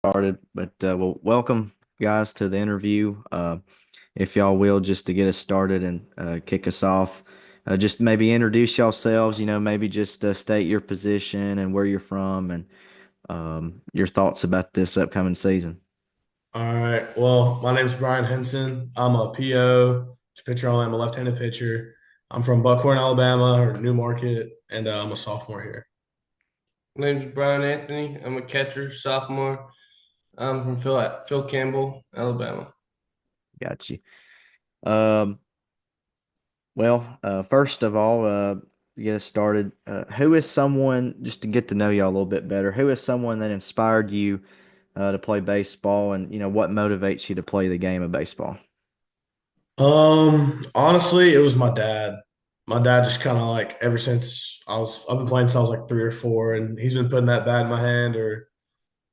Started, but well, welcome guys to the interview. If y'all will, just to get us started and kick us off, just maybe introduce yourselves. Maybe just state your position and where you're from, and your thoughts about this upcoming season. All right. Well, my name's Brian Henson. I'm a PO, pitcher only. I'm a left-handed pitcher. I'm from Buckhorn, Alabama, or New Market, and I'm a sophomore here. My name's Bryant Anthony. I'm a catcher, sophomore. I'm from Phil Campbell, Alabama. Got you. Um, first of all, to get us started, who is someone, just to get to know y'all a little bit better, who is someone that inspired you to play baseball, and what motivates you to play the game of baseball? Honestly, it was my dad. My dad just kind of like ever since I've been playing since I was like 3 or 4, and he's been putting that bat in my hand. Or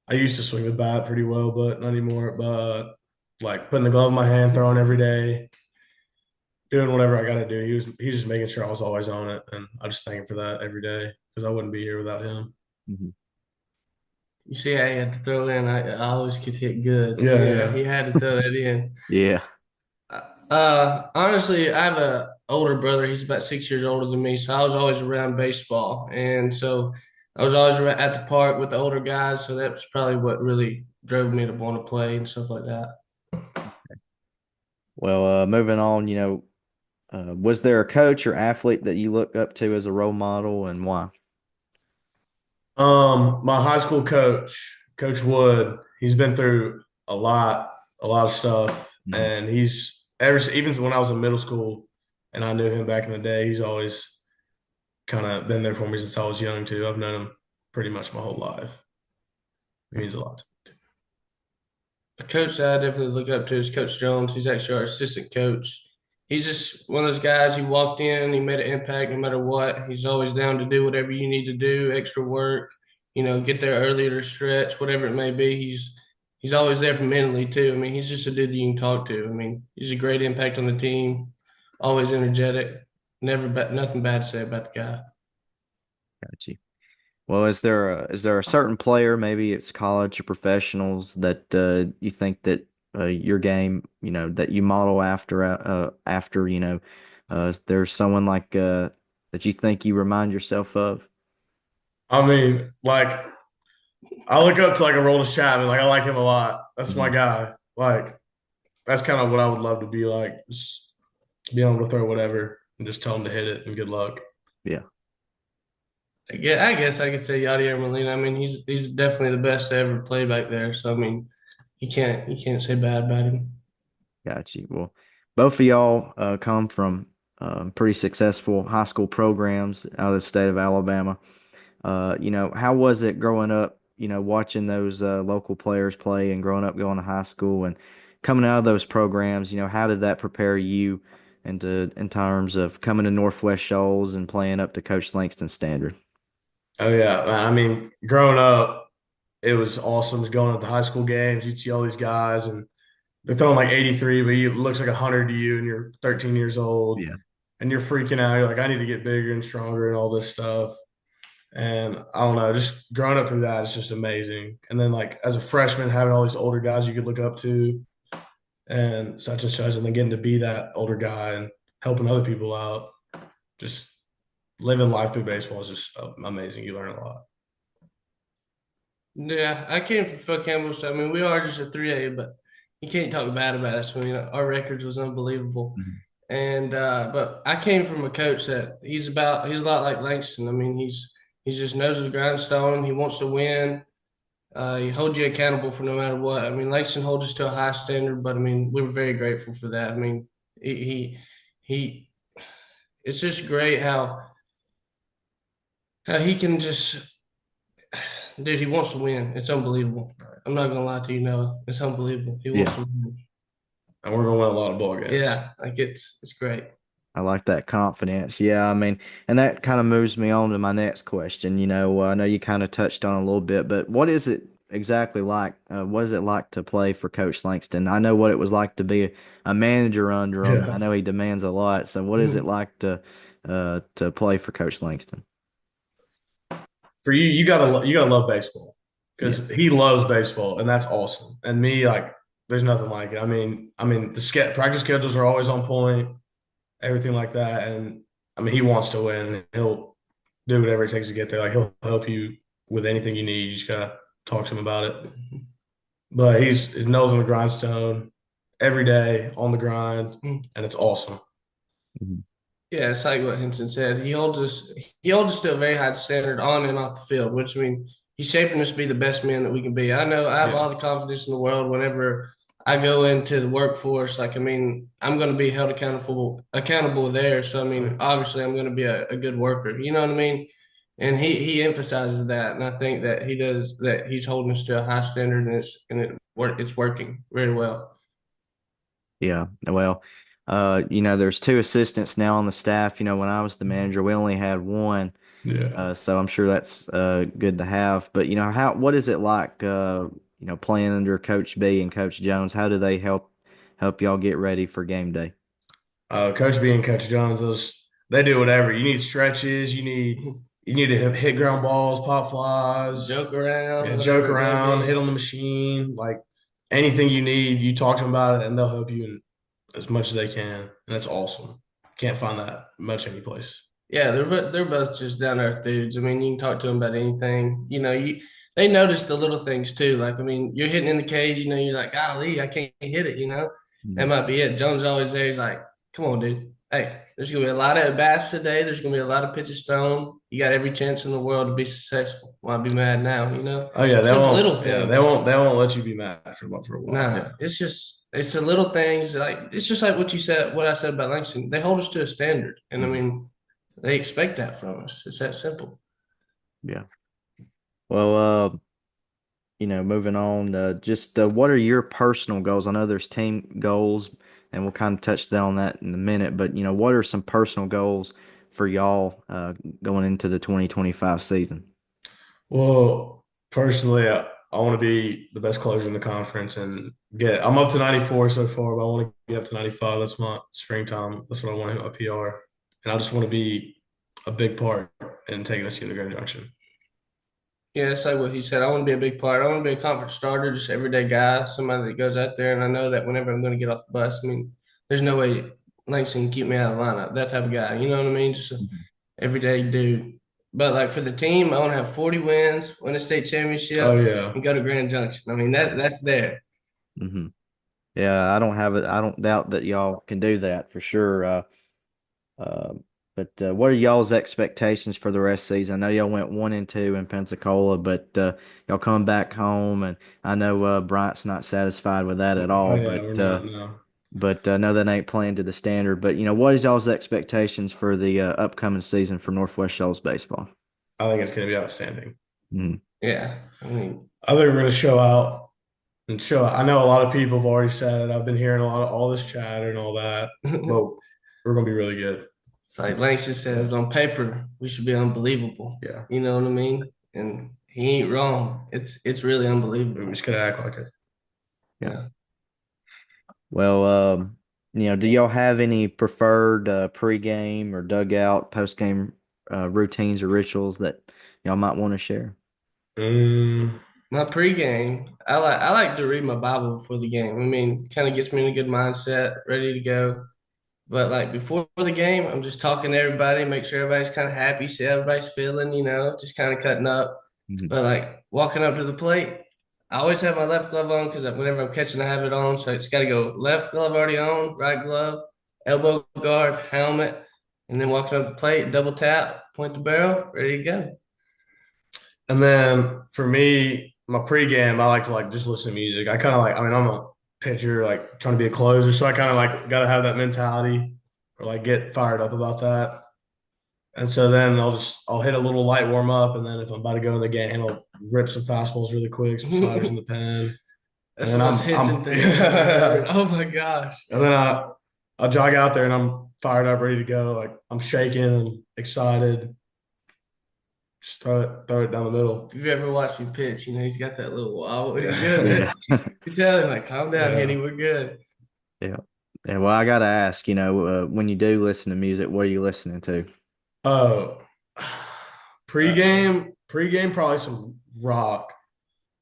I used to swing the bat pretty well, but not anymore. But like putting the glove in my hand, throwing every day, doing whatever I got to do. He's just making sure I was always on it, and I just thank him for that every day because I wouldn't be here without him. Mhm. You see, I had to throw in. I always could hit good. Yeah, Yeah, yeah. he had to throw that in. Yeah, Honestly, I have a older brother. He's about 6 years older than me, so I was always around baseball, and so I was always at the park with the older guys. So that was probably what really drove me to want to play and stuff like that. well, moving on, was there a coach or athlete that you look up to as a role model, and why? My high school coach, Coach Wood, he's been through a lot of stuff, Mhm. and he's ever even when I was in middle school, and I knew him back in the day. He's always kind of been there for me since I was young too. I've known him pretty much my whole life. It means a lot. A coach that I definitely look up to is Coach Jones. He's actually our assistant coach. He's just one of those guys. He walked in, he made an impact no matter what. He's always down to do whatever you need to do, extra work, get there earlier to stretch, whatever it may be. He's always there for mentally too. I mean, he's just a dude that you can talk to. I mean, he's a great impact on the team, always energetic, nothing bad to say about the guy. Got you. Well, is there a certain player, maybe it's college or professionals, that you think that your game, that you model after, there's someone like that you think you remind yourself of? I mean, like I look up to like a Aroldis Chapman. Like I like him a lot. That's my Mhm. guy. Like that's kind of what I would love to be like. Just be able to throw whatever and just tell him to hit it and good luck. Yeah, I guess I could say Yadier Molina. I mean, he's definitely the best to ever play back there. So I mean, you can't say bad about him. got you. Well, both of y'all come from pretty successful high school programs out of the state of Alabama. How was it growing up, watching those local players play and growing up going to high school and coming out of those programs, how did that prepare you in terms of coming to Northwest Shoals and playing up to Coach Langston's standard? Oh yeah, I mean, growing up, it was awesome. Just going to the high school games, you'd see all these guys, and they're throwing like 83, but it looks like 100 to you, and you're 13 years old, Yeah. and you're freaking out. You're like, I need to get bigger and stronger and all this stuff. And I don't know, just growing up through that, it's just amazing. And then like as a freshman, having all these older guys you could look up to and such and such, and then getting to be that older guy and helping other people out, just living life through baseball is just amazing. You learn a lot. Yeah, I came from Phil Campbell, so I mean, we are just a 3A, but you can't talk bad about us. I mean, our records was unbelievable. Mhm. And but I came from a coach that he's a lot like Langston. I mean, he just knows his grindstone. He wants to win. He holds you accountable for no matter what. I mean, Langston holds us to a high standard, but I mean, we were very grateful for that. I mean, he it's just great how he can just dude, he wants to win. It's unbelievable. I'm not gonna lie to you, Noah. It's unbelievable. He wants Yeah, to win. And we're gonna win a lot of ball games. Yeah, like it's great. I like that confidence. Yeah, I mean, and that kind of moves me on to my next question. I know you kind of touched on it a little bit, but what is it exactly like? What is it like to play for Coach Langston? I know what it was like to be a manager under him, and I Yeah. know he demands a lot. So, what is it like to play for Coach Langston? For you, you gotta love baseball. Yeah. because he loves baseball, and that's awesome. And me, like, there's nothing like it. The practice schedules are always on point, everything like that. And I mean, he wants to win. He'll do whatever it takes to get there. Like, he'll help you with anything you need. You just gotta talk to him about it. But his nose on the grindstone every day on the grind, Mm. and it's awesome. Mhm. Yeah, it's like what Henson said. He holds us to a very high standard on and off the field, which I mean, he's shaping us to be the best men that we can be. I know I have Yeah. all the confidence in the world whenever I go into the workforce. Like, I mean, I'm going to be held accountable there. So, I mean, obviously, I'm going to be a good worker. You know what I mean? And he emphasizes that, and I think that he does that. He's holding us to a high standard, and it's working very well. Yeah. Well, there's two assistants now on the staff. When I was the manager, we only had one. Yeah. So I'm sure that's good to have. But what is it like playing under Coach B and Coach Jones? How do they help y'all get ready for game day? Coach B and Coach Jones, they do whatever. You need stretches, you need to hit ground balls, pop flies, Joke around, yeah, joke whatever it may around, be. hit on the machine, like anything you need, you talk to them about it and they'll help you in as much as they can. And that's awesome. Can't find that much anyplace. Yeah, they're both just down to earth dudes. I mean, you can talk to them about anything. They notice the little things too. Like, I mean, you're hitting in the cage. You're like, golly, I can't hit it. That Mhm. might be it. Jones always there. He's like, come on, dude. Hey, there's gonna be a lot of at bats today. There's gonna be a lot of pitches thrown. You got every chance in the world to be successful. Why be mad now? Oh yeah, It's those little they things. won't let you be mad for a while. Nah, Yeah. it's the little things. Like, it's just like what I said about Langston. They hold us to a standard, and I Mhm. mean, they expect that from us. It's that simple. Yeah. Well, moving on, just what are your personal goals? I know there's team goals, and we'll kind of touch on that in a minute, but what are some personal goals for y'all going into the 2025 season? Well, personally, I want to be the best closer in the conference and I'm up to 94 so far, but I want to get up to 95. That's my springtime. That's what I want to hit my PR. And I just want to be a big part in taking us to the Grand Junction. Yeah, it's like what he said. I want to be a big player. I want to be a conference starter, just everyday guy, somebody that goes out there. And I know that whenever I'm going to get off the bus, I mean, there's no way Langston can keep me out of the lineup. That type of guy. You know what I mean? Just an Mhm. everyday dude. But like for the team, I want to have 40 wins, win a state Oh, championship, yeah. and go to Grand Junction. I mean, that's there. Mhm. Yeah, I don't have it. I don't doubt that y'all can do that for sure. Uh, but what are y'all's expectations for the rest of the season? I know y'all went 1-2 in Pensacola, but y'all come back home, and I know Bryant's not satisfied with that at Oh, all. yeah. We're not, no. But I know that ain't playing to the standard. But what is y'all's expectations for the upcoming season for Northwest Shoals baseball? I think it's going to be outstanding. Mhm. Yeah. I mean, I think we're going to show out and show out. I know a lot of people have already said it. I've been hearing a lot of all this chatter and all that, but we're going to be really good. it's like Langston says, on paper, we should be unbelievable. Yeah. You know what I mean? And he ain't wrong. It's really We unbelievable. just got to act like it. Yeah. Yeah. Well, do y'all have any preferred pregame or dugout, postgame routines or rituals that y'all might want to share? Mm, My pregame, I like to read my Bible before the game. I mean, kind of gets me in a good mindset, ready to go. But like before the game, I'm just talking to everybody, make sure everybody's kind of happy, see how everybody's feeling, just kind of cutting up. Mhm. But like walking up to the plate, I always have my left glove on because whenever I'm catching, I have it on. So it's got to go left glove already on, right glove, elbow guard, helmet, and then walking up the plate, double tap, point the barrel, ready to go. and then for me, my pregame, I like to just listen to music. I kind of I'm a pitcher, like trying to be a closer, so I kind of got to have that mentality or get fired up about that. And so then I'll hit a little light warm up, and then if I'm about to go in the game, I'll rip some fastballs really quick, some sliders in the pen, and That's the then most Hinton thing I've ever heard. Oh my gosh. and then I'll jog out there and I'm fired up, ready to go. Like I'm shaking and excited. Just throw it down the middle. If you've ever watched him pitch, he's got that little wobble. He's Yeah. good. Yeah. You tell him, like, calm down, Yeah. Henny, we're good. Yeah. Yeah. Well, I gotta ask, when you do listen to music, what are you listening to? Oh, Uh, pregame, probably some rock.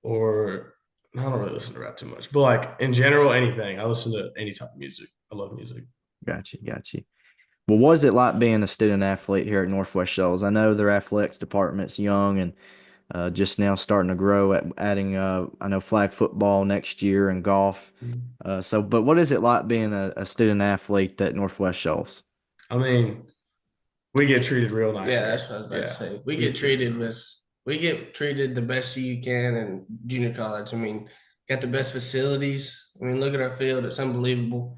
or I don't really listen to rap too much, but like in general, anything. I listen to any type of music. I love music. Gotcha, gotcha. Well, what is it like being a student athlete here at Northwest Shoals? I know their athletics department's young and just now starting to grow at adding, I know flag football next year and golf. But what is it like being a student athlete at Northwest Shoals? I mean, we get treated real nice Yeah, here. that's what I was about to Yeah, say. We get treated the best you can in junior college. I mean, got the best facilities. I mean, look at our field; it's unbelievable.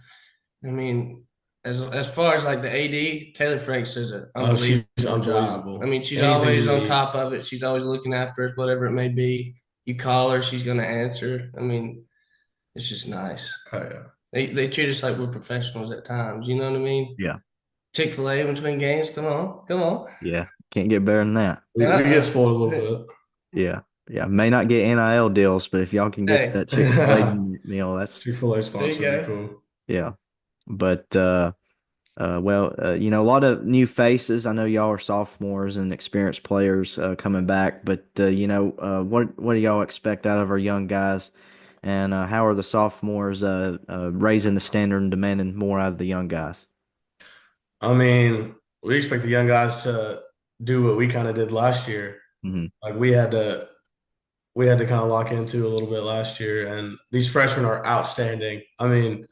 I mean, as far as like the AD, Taylor Franks does an oh, she's unbelievable job. I unbelievable. mean, she's Anything always you on need. top of it. She's always looking after us, whatever it may be. You call her, she's gonna answer. I mean, it's just nice. Oh yeah. They treat us like we're professionals at times. You know what I mean? Yeah, Chick-fil-A in between games. Come on, come on. yeah, can't get better than that. We get spoiled a little Yeah, yeah, may not get NIL deals, but if y'all can get Hey, that Chick-fil-A bit. meal, that's Chick-fil-A there you sponsor would be go. cool. yeah. But a lot of new faces. I know y'all are sophomores and experienced players coming back, but what do y'all expect out of our young guys? And how are the sophomores raising the standard and demanding more out of the young guys? I mean, we expect the young guys to do what we kind of did last year. Hmm. Like we had to kind of lock into a little bit last year, and these freshmen are outstanding. I mean,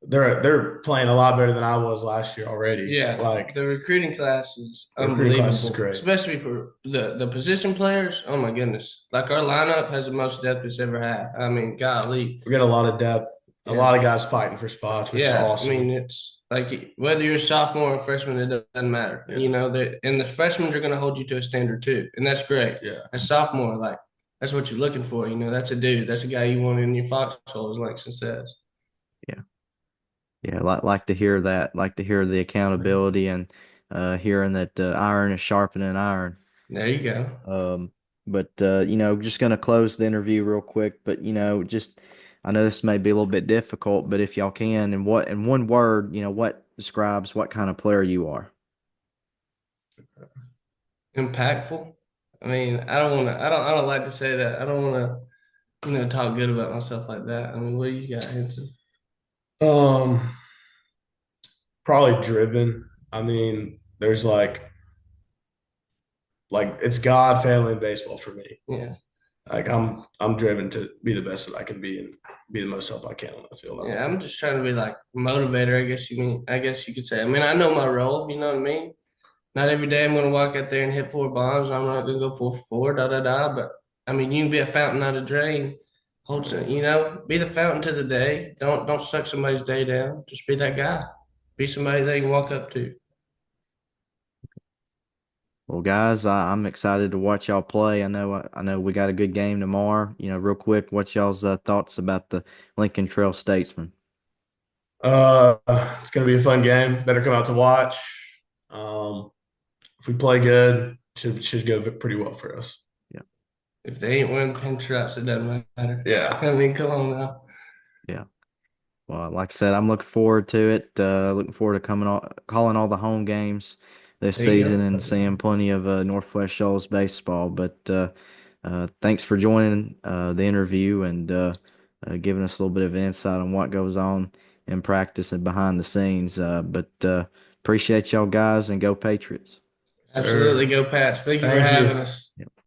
they're playing a lot better than I was last year already. Yeah, Like the recruiting class is the recruiting class is unbelievable, great. especially for the position players. Oh my goodness! Like our lineup has the most depth it's ever had. I mean, golly, We got a lot of depth, a yeah, lot of guys fighting for spots, which is yeah. I awesome. mean, it's like whether you're a sophomore or freshman, it doesn't matter. Yeah. You know that, and the freshmen are going to hold you to a standard too, and that's great. Yeah. As sophomore, like that's what you're looking for. You know, that's a dude. That's a guy you want in your foxhole, as Langston says. Yeah, yeah, like to hear that. Like to hear the accountability and hearing that iron is sharpening iron. There you go. Um, but just gonna close the interview real quick. But just I know this may be a little bit difficult, but if y'all can, and what in one word, what describes what kind of player you are? Impactful. I mean, I don't like to say that. I don't wanna, talk good about myself like that. I mean, what do you got, Henson? Um, Probably driven. I mean, there's like it's God, family, and baseball for me. Yeah. Like I'm driven to be the best that I can be and be the most help I can on the field out Yeah, there. I'm just trying to be like motivator, I guess you could say. I mean, I know my role, you know what I mean? Not every day I'm gonna walk out there and hit four bombs. I'm not gonna go for four, da da da. But I mean, you can be a fountain, not a drain. Hold some, be the fountain to the day. Don't suck somebody's day down. Just be that guy. Be somebody they can walk up to. Well, guys, I'm excited to watch y'all play. I know we got a good game tomorrow. Real quick, what y'all's thoughts about the Lincoln Trail Statesman? It's gonna be a fun game. Better come out to watch. Um, if we play good, should go pretty well for us. Yeah, If they ain't wearing the pin straps, it doesn't matter. Yeah. I mean, come on now. yeah. Well, like I said, I'm looking forward to it. Looking forward to calling all the home games this There you season and go. seeing plenty of Northwest Shoals baseball. But thanks for joining the interview and giving us a little bit of insight on what goes on in practice and behind the scenes. But appreciate y'all guys and go Patriots. Absolutely Sure. go Pats. Thank you for Thank having you. us.